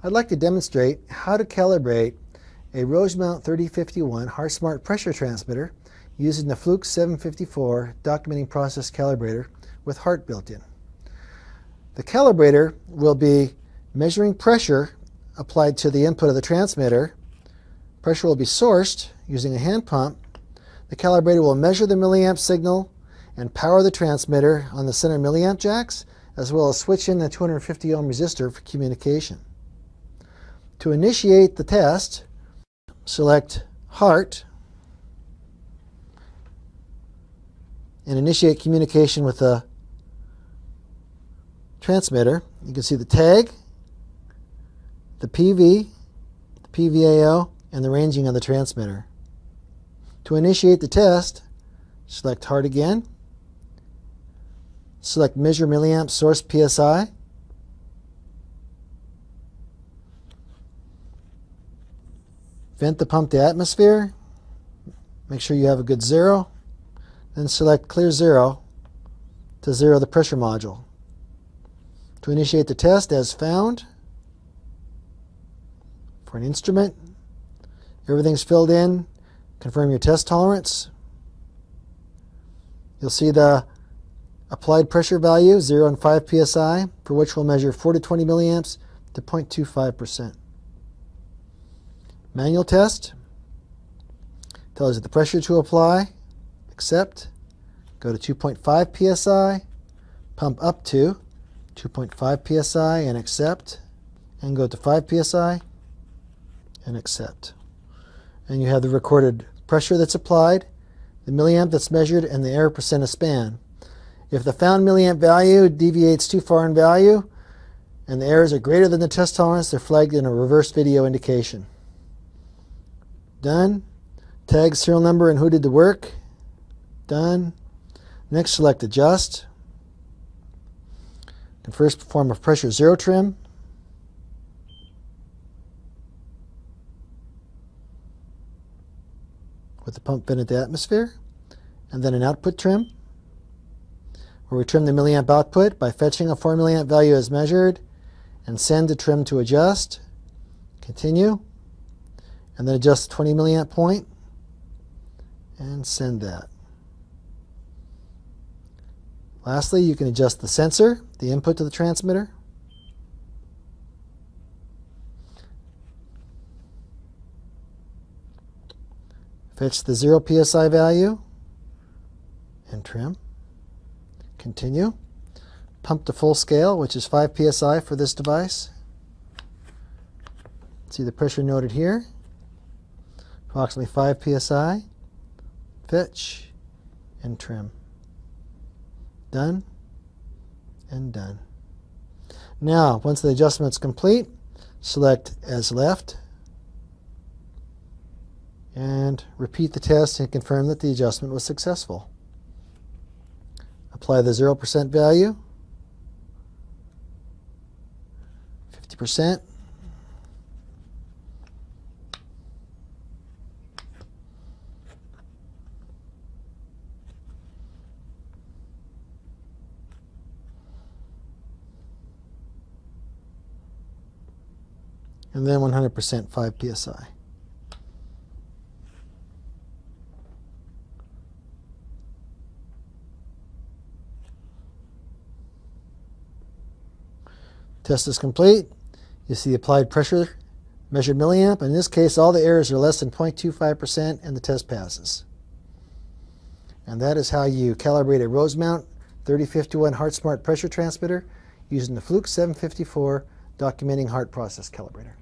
I'd like to demonstrate how to calibrate a Rosemount 3051 HART Smart pressure transmitter using the Fluke 754 documenting process calibrator with HART built in. The calibrator will be measuring pressure applied to the input of the transmitter. Pressure will be sourced using a hand pump. The calibrator will measure the milliamp signal and power the transmitter on the center milliamp jacks, as well as switch in the 250 ohm resistor for communication. To initiate the test, select HART and initiate communication with the transmitter. You can see the tag, the PV, the PVAO, and the ranging of the transmitter. To initiate the test, select HART again. Select Measure Milliamp Source PSI. Vent the pump to atmosphere. Make sure you have a good zero. Then select Clear Zero to zero the pressure module. To initiate the test as found, for an instrument, everything's filled in. Confirm your test tolerance. You'll see the applied pressure value, 0 and 5 psi, for which we'll measure 4 to 20 milliamps to 0.25%. Manual test tells you the pressure to apply, accept, go to 2.5 psi, pump up to 2.5 psi and accept, and go to 5 psi and accept. And you have the recorded pressure that's applied, the milliamp that's measured, and the error percent of span. If the found milliamp value deviates too far in value and the errors are greater than the test tolerance, they're flagged in a reverse video indication. Done. Tag serial number and who did the work. Done. Next, select Adjust. And first perform a pressure zero trim. With the pump vented to atmosphere. And then an output trim, where we trim the milliamp output by fetching a 4 milliamp value as measured and send the trim to adjust. Continue. And then adjust the 20 milliamp point and send that. Lastly, you can adjust the sensor, the input to the transmitter. Fetch the 0 psi value and trim. Continue. Pump to full scale, which is 5 psi for this device. See the pressure noted here. Approximately 5 psi. Fetch and trim. Done and done. Now, once the adjustment is complete, select as left and repeat the test and confirm that the adjustment was successful. Apply the 0% value, 50%, and then 100% 5 psi. Test is complete. You see the applied pressure, measured milliamp. In this case, all the errors are less than 0.25% and the test passes. And that is how you calibrate a Rosemount 3051 HART Smart pressure transmitter using the Fluke 754 documenting HART process calibrator.